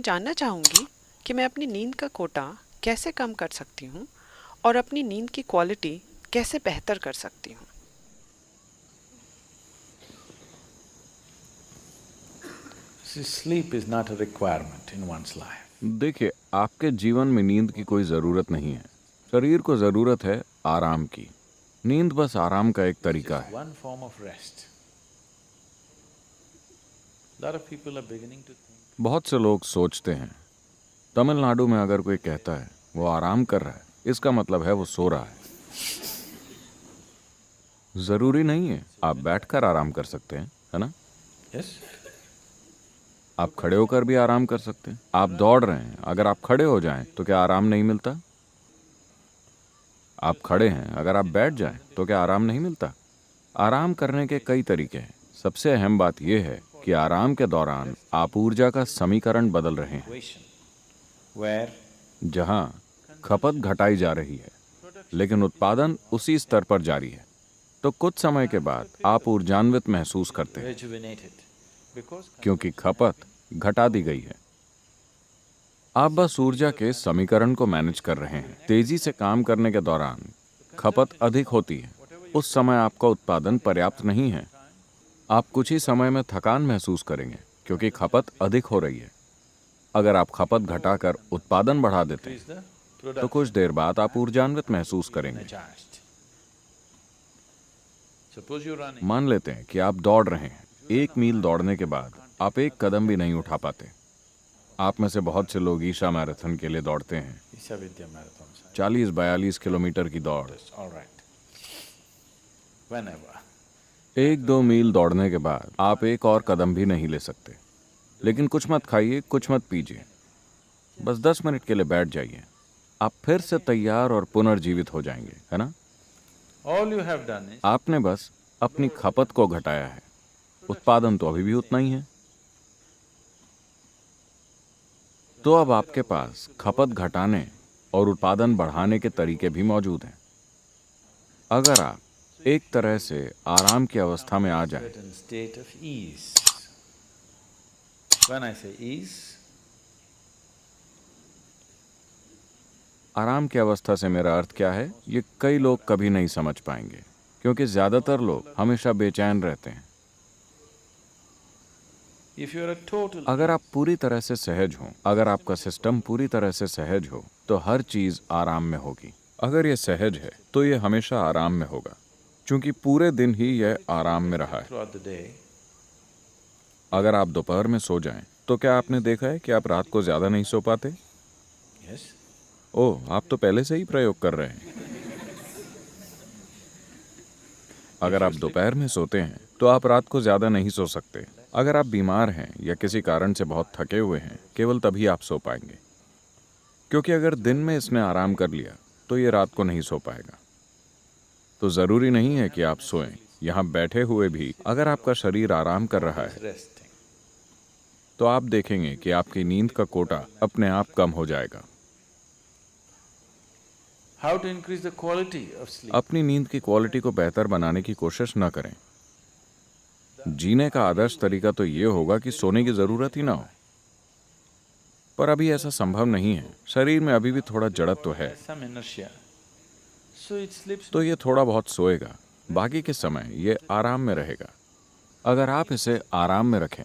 मैं जानना चाहूँगी कि मैं अपनी नींद का कोटा कैसे कम कर सकती हूँ और अपनी नींद की क्वालिटी कैसे बेहतर कर सकती हूँ। See, sleep is not a requirement in one's life. देखिए, आपके जीवन में नींद की कोई ज़रूरत नहीं है। शरीर को ज़रूरत है आराम की। नींद बस आराम का एक तरीका Just है। one form of rest. Lot of people are beginning to think. बहुत से लोग सोचते हैं, तमिलनाडु में अगर कोई कहता है वो आराम कर रहा है, इसका मतलब है वो सो रहा है। ज़रूरी नहीं है, आप बैठकर आराम कर सकते हैं, है ना? Yes? आप खड़े होकर भी आराम कर सकते हैं। आप दौड़ रहे हैं, अगर आप खड़े हो जाएं तो क्या आराम नहीं मिलता? आप खड़े हैं, अगर आप बैठ जाएं तो क्या आराम नहीं मिलता? आराम करने के कई तरीके हैं। सबसे अहम बात यह है कि आराम के दौरान आप ऊर्जा का समीकरण बदल रहे हैं, Situation where जहां खपत घटाई जा रही है लेकिन उत्पादन उसी स्तर पर जारी है। तो कुछ समय के बाद आप ऊर्जान्वित महसूस करते हैं rejuvenated because क्योंकि खपत घटा दी गई है। आप बस ऊर्जा के समीकरण को मैनेज कर रहे हैं। तेजी से काम करने के दौरान खपत अधिक होती है। उस समय आपका उत्पादन पर्याप्त नहीं है। आप कुछ ही समय में थकान महसूस करेंगे क्योंकि खपत अधिक हो रही है। अगर आप खपत घटाकर उत्पादन बढ़ा देते is हैं the तो product कुछ देर बाद आप ऊर्जान्वित महसूस करेंगे। energized. Suppose you're running. मान लेते हैं कि आप दौड़ रहे हैं। 1 मील दौड़ने के बाद आप एक कदम भी नहीं उठा पाते। आप में से बहुत से लोग ईशा मैराथन के लिए दौड़ते हैं, Isha Vidya Marathon. 40-42 किलोमीटर की दौड़। All right. Whenever. 1-2 मील दौड़ने के बाद आप एक और कदम भी नहीं ले सकते। लेकिन कुछ मत खाइए, कुछ मत पीजिए, बस 10 मिनट के लिए बैठ जाइए। आप फिर से तैयार और पुनर्जीवित हो जाएंगे, है ना? All you have done is आपने बस अपनी खपत को घटाया है, उत्पादन तो अभी भी उतना ही है। तो अब आपके पास खपत घटाने और उत्पादन बढ़ाने के तरीके भी मौजूद हैं। अगर आप एक तरह से आराम की अवस्था में आ जाएं, certain state of ease. When I say ease, आराम की अवस्था से मेरा अर्थ क्या है, ये कई लोग कभी नहीं समझ पाएंगे क्योंकि ज्यादातर लोग हमेशा बेचैन रहते हैं। if you're a total अगर आप पूरी तरह से सहज हो, अगर आपका सिस्टम पूरी तरह से सहज हो, तो हर चीज आराम में होगी। अगर ये सहज है तो ये हमेशा आराम में होगा, क्योंकि पूरे दिन ही यह आराम में रहा है। throughout the day, अगर आप दोपहर में सो जाएं, तो क्या आपने देखा है कि आप रात को ज्यादा नहीं सो पाते? yes, ओह, आप तो पहले से ही प्रयोग कर रहे हैं। अगर आप दोपहर में सोते हैं तो आप रात को ज्यादा नहीं सो सकते। अगर आप बीमार हैं या किसी कारण से बहुत थके हुए हैं, केवल तभी आप सो पाएंगे, क्योंकि अगर दिन में इसने आराम कर लिया तो ये रात को नहीं सो पाएगा। तो जरूरी नहीं है कि आप सोएं। यहाँ बैठे हुए भी अगर आपका शरीर आराम कर रहा है resting. तो आप देखेंगे कि आपकी नींद का कोटा अपने आप कम हो जाएगा। How to increase the quality of sleep? अपनी नींद की क्वालिटी को बेहतर बनाने की कोशिश न करें। जीने का आदर्श तरीका तो ये होगा कि सोने की जरूरत ही ना हो, पर अभी ऐसा संभव नहीं है। शरीर में अभी भी थोड़ा जड़त्व तो है, Some inertia. So it sleeps. तो ये थोड़ा बहुत सोएगा, बाकी के समय ये आराम में रहेगा। अगर आप इसे आराम में रखें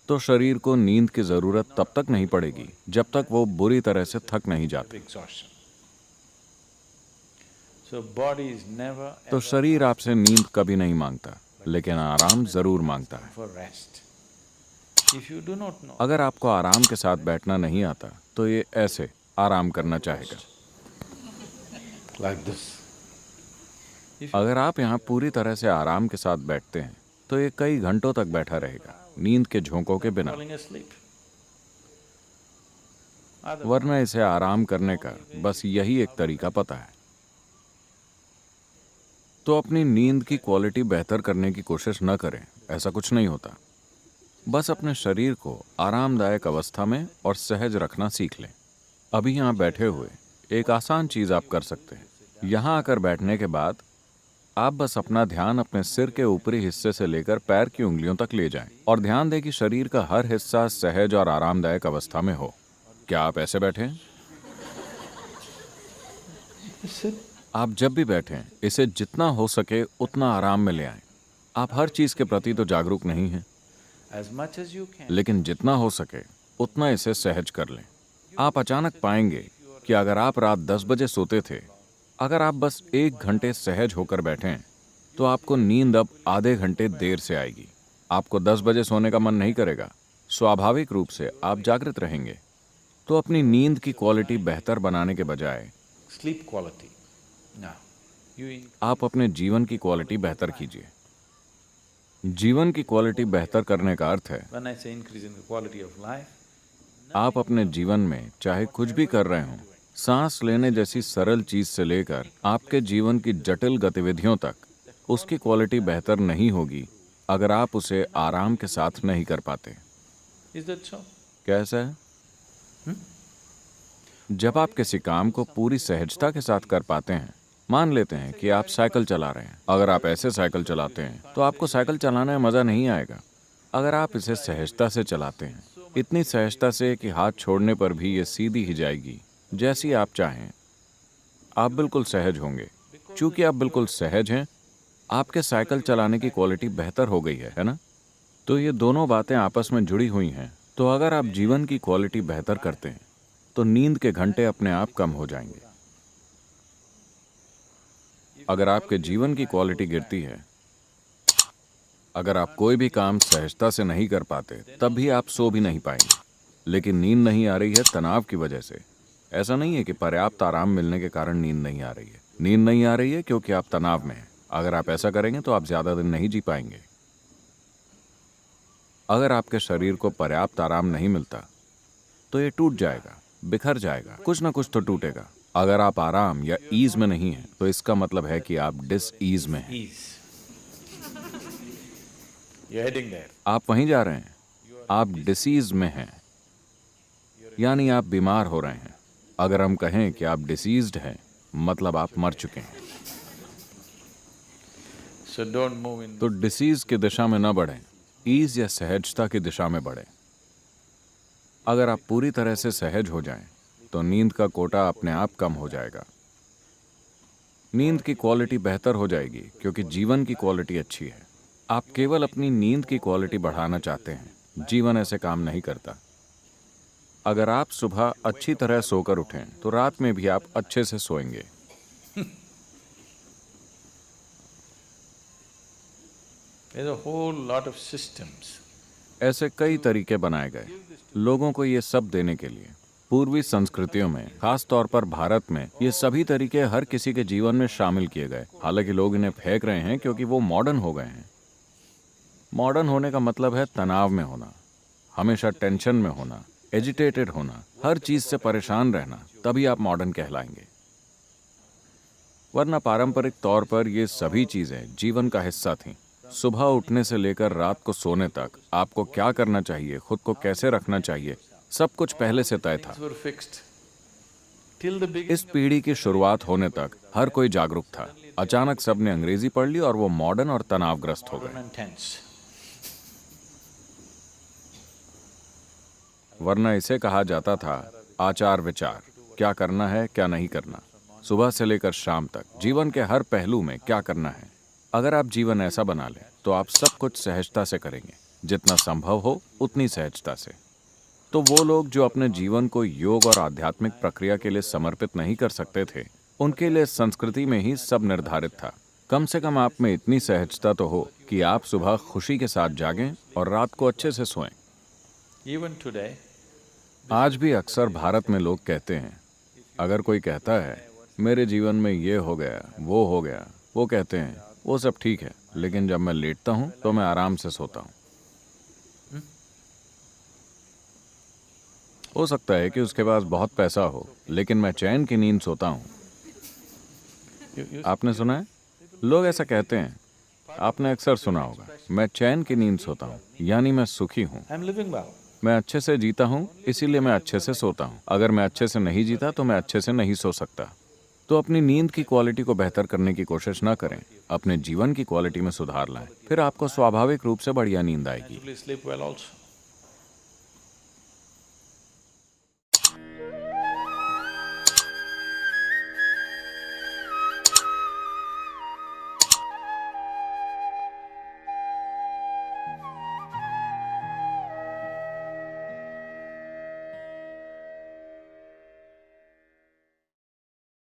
तो शरीर को नींद की जरूरत तब तक नहीं पड़ेगी जब तक वो बुरी तरह से थक नहीं जाता। Exhaustion. So body is never तो ever शरीर आपसे नींद कभी नहीं मांगता, लेकिन आराम जरूर मांगता है। for rest. If you do not know, अगर आपको आराम के साथ बैठना नहीं आता तो ये ऐसे आराम करना चाहेगा। like this. अगर आप यहाँ पूरी तरह से आराम के साथ बैठते हैं तो ये कई घंटों तक बैठा रहेगा, नींद के झोंकों के बिना। Falling asleep. वरना इसे आराम करने का बस यही एक तरीका पता है। तो अपनी नींद की क्वालिटी बेहतर करने की कोशिश न करें, ऐसा कुछ नहीं होता। बस अपने शरीर को आरामदायक अवस्था में और सहज रखना सीख लें। अभी यहाँ बैठे हुए एक आसान चीज आप कर सकते हैं। यहाँ आकर बैठने के बाद आप बस अपना ध्यान अपने सिर के ऊपरी हिस्से से लेकर पैर की उंगलियों तक ले जाएं और ध्यान दें कि शरीर का हर हिस्सा सहज और आरामदायक अवस्था में हो। क्या आप ऐसे बैठे हैं? आप जब भी बैठें, इसे जितना हो सके उतना आराम में ले आएं। आप हर चीज के प्रति तो जागरूक नहीं हैं, As much as you can. लेकिन जितना हो सके उतना इसे सहज कर लें। आप अचानक पाएंगे कि अगर आप रात 10 बजे सोते थे, अगर आप बस 1 घंटे सहज होकर बैठें, तो आपको नींद अब आधे घंटे देर से आएगी। आपको 10 बजे सोने का मन नहीं करेगा, स्वाभाविक रूप से आप जागृत रहेंगे। तो अपनी नींद की क्वालिटी बेहतर बनाने के बजाय Sleep quality. Now, आप अपने जीवन की क्वालिटी बेहतर कीजिए। जीवन की क्वालिटी बेहतर करने का अर्थ है when I say increase in the quality of life, आप अपने जीवन में चाहे कुछ भी कर रहे हों, सांस लेने जैसी सरल चीज से लेकर आपके जीवन की जटिल गतिविधियों तक, उसकी क्वालिटी बेहतर नहीं होगी अगर आप उसे आराम के साथ नहीं कर पाते। is that so? कैसा है? जब आप किसी काम को पूरी सहजता के साथ कर पाते हैं, मान लेते हैं कि आप साइकिल चला रहे हैं। अगर आप ऐसे साइकिल चलाते हैं तो आपको साइकिल चलाने में मजा नहीं आएगा। अगर आप इसे सहजता से चलाते हैं, इतनी सहजता से कि हाथ छोड़ने पर भी ये सीधी ही जाएगी जैसी आप चाहें, आप बिल्कुल सहज होंगे। चूंकि आप बिल्कुल सहज हैं, आपके साइकिल चलाने की क्वालिटी बेहतर हो गई है ना? तो ये दोनों बातें आपस में जुड़ी हुई हैं। तो अगर आप जीवन की क्वालिटी बेहतर करते हैं, तो नींद के घंटे अपने आप कम हो जाएंगे। अगर आपके जीवन की क्वालिटी गिरती है, अगर आप कोई भी काम सहजता से नहीं कर पाते, तब भी आप सो भी नहीं पाएंगे। लेकिन नींद नहीं आ रही है तनाव की वजह से। ऐसा नहीं है कि पर्याप्त आराम मिलने के कारण नींद नहीं आ रही है। नींद नहीं आ रही है क्योंकि आप तनाव में हैं। अगर आप ऐसा करेंगे तो आप ज्यादा दिन नहीं जी पाएंगे। अगर आपके शरीर को पर्याप्त आराम नहीं मिलता, तो ये टूट जाएगा, बिखर जाएगा, कुछ ना कुछ तो टूटेगा। अगर आप आराम या ईज में नहीं हैं, तो इसका मतलब है कि आप डिस ईज में हैं। ease. You're heading there. आप वहीं जा रहे हैं, आप डिसीज में हैं, यानी आप बीमार हो रहे हैं। अगर हम कहें कि आप डिसीज्ड हैं, मतलब आप मर चुके हैं। So don't move in. तो डिसीज की दिशा में न बढ़ें, ईज या सहजता की दिशा में बढ़ें। अगर आप पूरी तरह से सहज हो जाएं, तो नींद का कोटा अपने आप कम हो जाएगा। नींद की क्वालिटी बेहतर हो जाएगी क्योंकि जीवन की क्वालिटी अच्छी है। आप केवल अपनी नींद की क्वालिटी बढ़ाना चाहते हैं। जीवन ऐसे काम नहीं करता। अगर आप सुबह अच्छी तरह सोकर उठें, तो रात में भी आप अच्छे से सोएंगे। There's a whole lot of systems. ऐसे कई तरीके बनाए गए लोगों को ये सब देने के लिए। पूर्वी संस्कृतियों में, खास तौर पर भारत में, ये सभी तरीके हर किसी के जीवन में शामिल किए गए। हालांकि लोग इन्हें फेंक रहे हैं क्योंकि वो मॉडर्न हो गए हैं। मॉडर्न होने का मतलब है तनाव में होना, हमेशा टेंशन में होना, एजिटेटेड होना, हर चीज से परेशान रहना, तभी आप मॉडर्न कहलाएंगे। वरना पारंपरिक तौर पर ये सभी चीजें जीवन का हिस्सा थीं। सुबह उठने से लेकर रात को सोने तक आपको क्या करना चाहिए, खुद को कैसे रखना चाहिए, सब कुछ पहले से तय था। Things were fixed. Till the beginning. इस पीढ़ी की शुरुआत होने तक हर कोई जागरूक था। अचानक सबने अंग्रेजी पढ़ ली और वो मॉडर्न और तनावग्रस्त हो गए। Modern and tense. वरना इसे कहा जाता था आचार विचार, क्या करना है क्या नहीं करना, सुबह से लेकर शाम तक जीवन के हर पहलू में क्या करना है। अगर आप जीवन ऐसा बना लें, तो आप सब कुछ सहजता से करेंगे, जितना संभव हो उतनी सहजता से। तो वो लोग जो अपने जीवन को योग और आध्यात्मिक प्रक्रिया के लिए समर्पित नहीं कर सकते थे, उनके लिए संस्कृति में ही सब निर्धारित था। कम से कम आप में इतनी सहजता तो हो कि आप सुबह खुशी के साथ जागें और रात को अच्छे से सोएं। Even today, आज भी अक्सर भारत में लोग कहते हैं, अगर कोई कहता है मेरे जीवन में ये हो गया, वो हो गया, वो कहते हैं वो सब ठीक है, लेकिन जब मैं लेटता हूं तो मैं आराम से सोता हूं। हो सकता है कि उसके पास बहुत पैसा हो, लेकिन मैं चैन की नींद सोता हूं। आपने सुना है? लोग ऐसा कहते हैं। आपने अक्सर सुना होगा, मैं चैन की नींद सोता हूं, यानी मैं सुखी हूं। I'm living well. मैं अच्छे से जीता हूं, इसीलिए मैं अच्छे से सोता हूं। अगर मैं अच्छे से नहीं जीता तो मैं अच्छे से नहीं सो सकता। तो अपनी नींद की क्वालिटी को बेहतर करने की कोशिश न करें, अपने जीवन की क्वालिटी में सुधार लाएं, फिर आपको स्वाभाविक रूप से बढ़िया नींद आएगी। Naturally sleep well also.